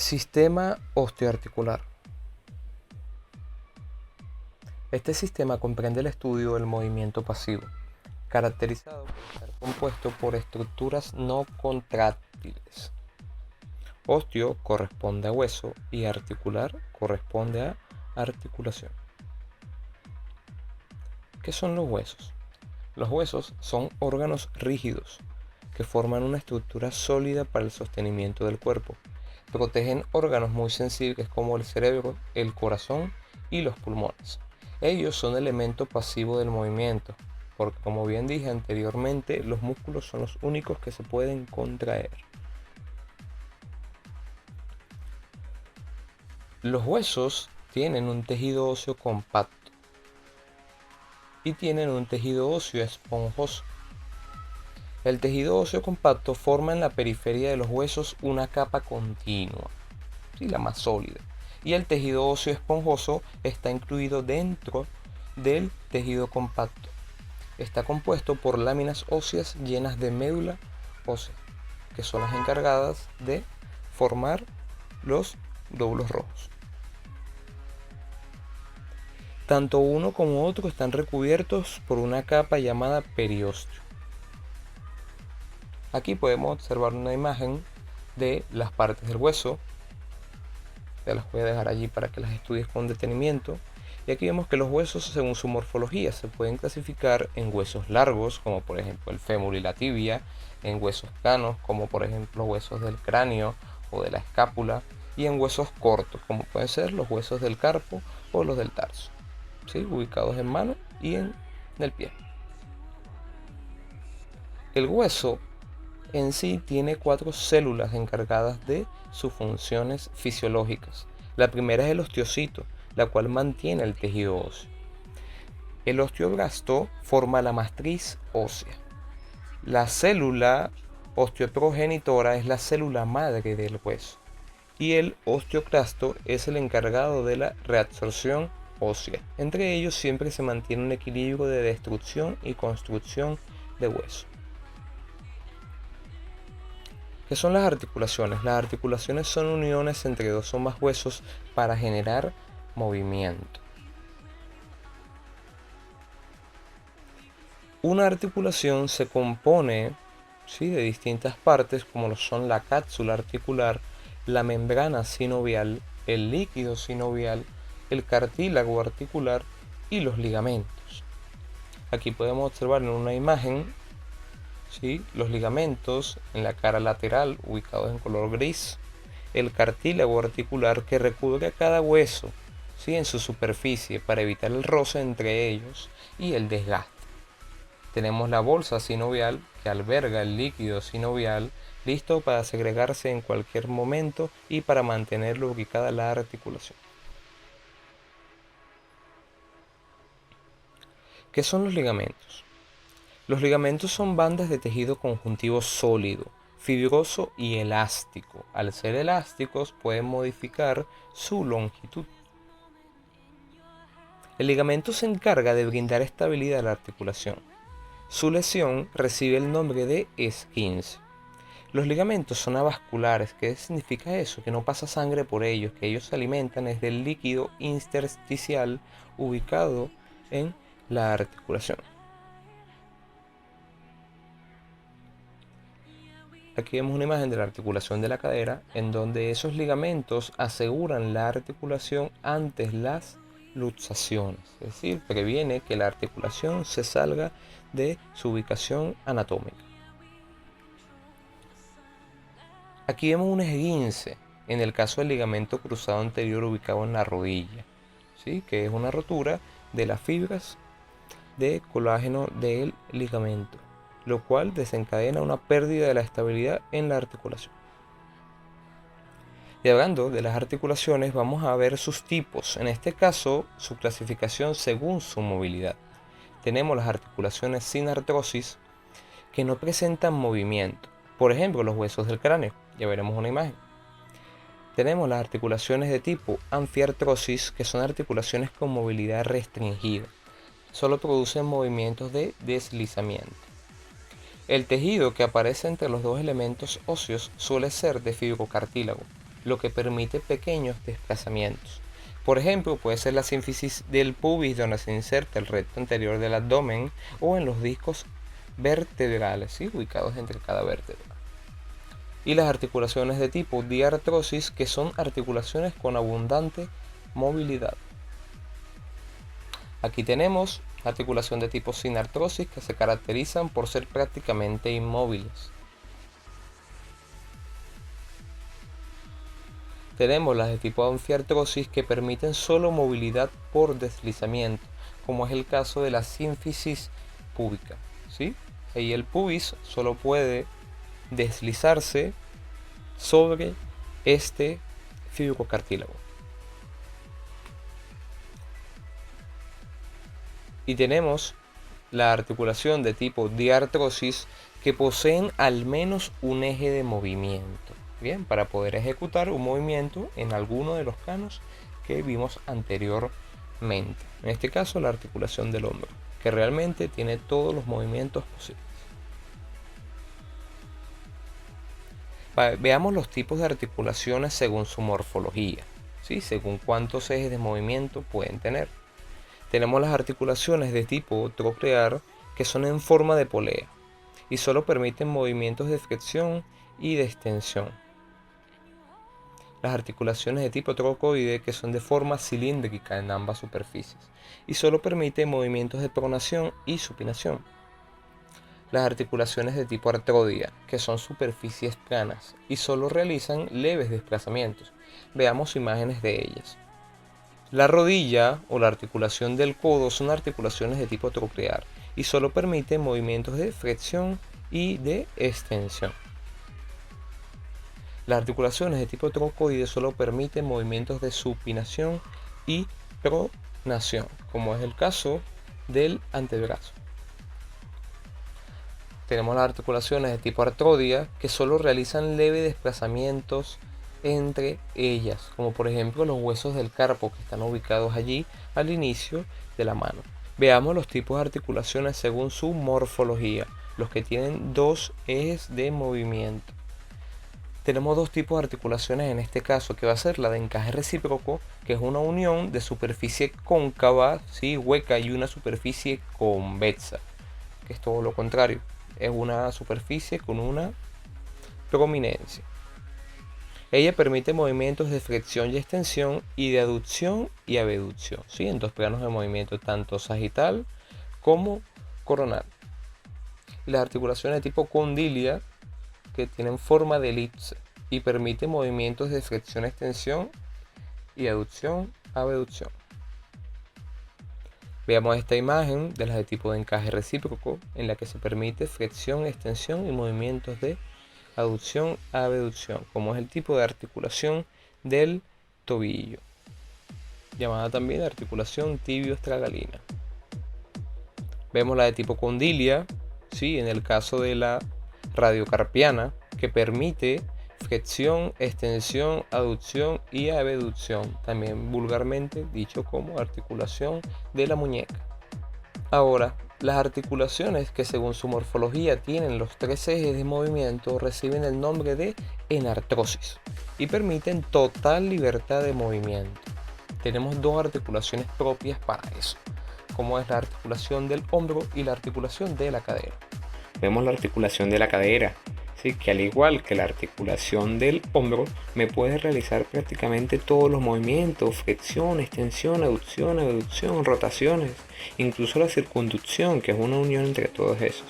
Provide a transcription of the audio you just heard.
Sistema osteoarticular. Este sistema comprende el estudio del movimiento pasivo, caracterizado por estar compuesto por estructuras no contráctiles. Osteo corresponde a hueso y articular corresponde a articulación. ¿Qué son los huesos? Los huesos son órganos rígidos que forman una estructura sólida para el sostenimiento del cuerpo. Protegen órganos muy sensibles como el cerebro, el corazón y los pulmones. Ellos son elemento pasivo del movimiento, porque como bien dije anteriormente, los músculos son los únicos que se pueden contraer. Los huesos tienen un tejido óseo compacto y tienen un tejido óseo esponjoso. El tejido óseo compacto forma en la periferia de los huesos una capa continua, la más sólida, y el tejido óseo esponjoso está incluido dentro del tejido compacto. Está compuesto por láminas óseas llenas de médula ósea, que son las encargadas de formar los glóbulos rojos. Tanto uno como otro están recubiertos por una capa llamada periósteo. Aquí podemos observar una imagen de las partes del hueso. Te las voy a dejar allí para que las estudies con detenimiento. Y aquí vemos que los huesos, según su morfología, se pueden clasificar en huesos largos, como por ejemplo el fémur y la tibia, en huesos planos, como por ejemplo huesos del cráneo o de la escápula, y en huesos cortos, como pueden ser los huesos del carpo o los del tarso, ¿sí? Ubicados en mano y en el pie. El hueso en sí tiene 4 células encargadas de sus funciones fisiológicas. La primera es el osteocito, la cual mantiene el tejido óseo. El osteoblasto forma la matriz ósea. La célula osteoprogenitora es la célula madre del hueso. Y el osteoclasto es el encargado de la reabsorción ósea. Entre ellos siempre se mantiene un equilibrio de destrucción y construcción de hueso. ¿Qué son las articulaciones? Las articulaciones son uniones entre dos o más huesos para generar movimiento. Una articulación se compone de distintas partes, como lo son la cápsula articular, la membrana sinovial, el líquido sinovial, el cartílago articular y los ligamentos. Aquí podemos observar en una imagen los ligamentos en la cara lateral ubicados en color gris, el cartílago articular que recubre a cada hueso en su superficie para evitar el roce entre ellos y el desgaste. Tenemos la bolsa sinovial que alberga el líquido sinovial listo para segregarse en cualquier momento y para mantener lubricada la articulación. ¿Qué son los ligamentos? Los ligamentos son bandas de tejido conjuntivo sólido, fibroso y elástico. Al ser elásticos pueden modificar su longitud. El ligamento se encarga de brindar estabilidad a la articulación. Su lesión recibe el nombre de esguince. Los ligamentos son avasculares. ¿Qué significa eso? Que no pasa sangre por ellos, que ellos se alimentan desde el líquido intersticial ubicado en la articulación. Aquí vemos una imagen de la articulación de la cadera, en donde esos ligamentos aseguran la articulación ante las luxaciones, es decir, previene que la articulación se salga de su ubicación anatómica. Aquí vemos un esguince en el caso del ligamento cruzado anterior ubicado en la rodilla, que es una rotura de las fibras de colágeno del ligamento, lo cual desencadena una pérdida de la estabilidad en la articulación. Y hablando de las articulaciones, vamos a ver sus tipos, en este caso su clasificación según su movilidad. Tenemos las articulaciones sin artrosis que no presentan movimiento, por ejemplo los huesos del cráneo, ya veremos una imagen. Tenemos las articulaciones de tipo anfiartrosis, que son articulaciones con movilidad restringida, solo producen movimientos de deslizamiento. El tejido que aparece entre los dos elementos óseos suele ser de fibrocartílago, lo que permite pequeños desplazamientos. Por ejemplo, puede ser la sínfisis del pubis, donde se inserta el recto anterior del abdomen, o en los discos vertebrales, ¿sí?, ubicados entre cada vértebra. Y las articulaciones de tipo diartrosis, que son articulaciones con abundante movilidad. Aquí tenemos la articulación de tipo sinartrosis, que se caracterizan por ser prácticamente inmóviles. Tenemos las de tipo anfiartrosis, que permiten solo movilidad por deslizamiento, como es el caso de la sínfisis púbica, ¿sí? Ahí el pubis solo puede deslizarse sobre este fibrocartílago. Y tenemos la articulación de tipo diartrosis, que poseen al menos un eje de movimiento, bien, para poder ejecutar un movimiento en alguno de los planos que vimos anteriormente. En este caso, la articulación del hombro, que realmente tiene todos los movimientos posibles. Veamos los tipos de articulaciones según su morfología, ¿sí?, según cuántos ejes de movimiento pueden tener. Tenemos las articulaciones de tipo troclear, que son en forma de polea y solo permiten movimientos de flexión y de extensión. Las articulaciones de tipo trocoide, que son de forma cilíndrica en ambas superficies y solo permiten movimientos de pronación y supinación. Las articulaciones de tipo artrodia, que son superficies planas y solo realizan leves desplazamientos. Veamos imágenes de ellas. La rodilla o la articulación del codo son articulaciones de tipo troclear y solo permiten movimientos de flexión y de extensión. Las articulaciones de tipo trocoide solo permiten movimientos de supinación y pronación, como es el caso del antebrazo. Tenemos las articulaciones de tipo artrodia, que solo realizan leves desplazamientos entre ellas, como por ejemplo los huesos del carpo, que están ubicados allí al inicio de la mano. Veamos los tipos de articulaciones según su morfología, los que tienen dos ejes de movimiento. Tenemos dos tipos de articulaciones en este caso, que va a ser la de encaje recíproco, que es una unión de superficie cóncava, ¿sí?, hueca, y una superficie convexa, que es todo lo contrario, es una superficie con una prominencia. Ella permite movimientos de flexión y extensión y de aducción y abducción, ¿sí?, en dos planos de movimiento, tanto sagital como coronal. Y las articulaciones de tipo condilia, que tienen forma de elipse y permiten movimientos de flexión, extensión y aducción, abducción. Veamos esta imagen de las de tipo de encaje recíproco, en la que se permite flexión, extensión y movimientos de aducción, abducción, como es el tipo de articulación del tobillo, llamada también articulación tibio-estragalina. Vemos la de tipo condilia, ¿sí?, en el caso de la radiocarpiana, que permite flexión, extensión, aducción y abducción, también vulgarmente dicho como articulación de la muñeca. Ahora, las articulaciones que según su morfología tienen los tres ejes de movimiento reciben el nombre de enartrosis y permiten total libertad de movimiento. Tenemos dos articulaciones propias para eso, como es la articulación del hombro y la articulación de la cadera. Vemos la articulación de la cadera, ¿sí?, que al igual que la articulación del hombro, me puede realizar prácticamente todos los movimientos: flexión, extensión, aducción, abducción, rotaciones, incluso la circunducción, que es una unión entre todos esos.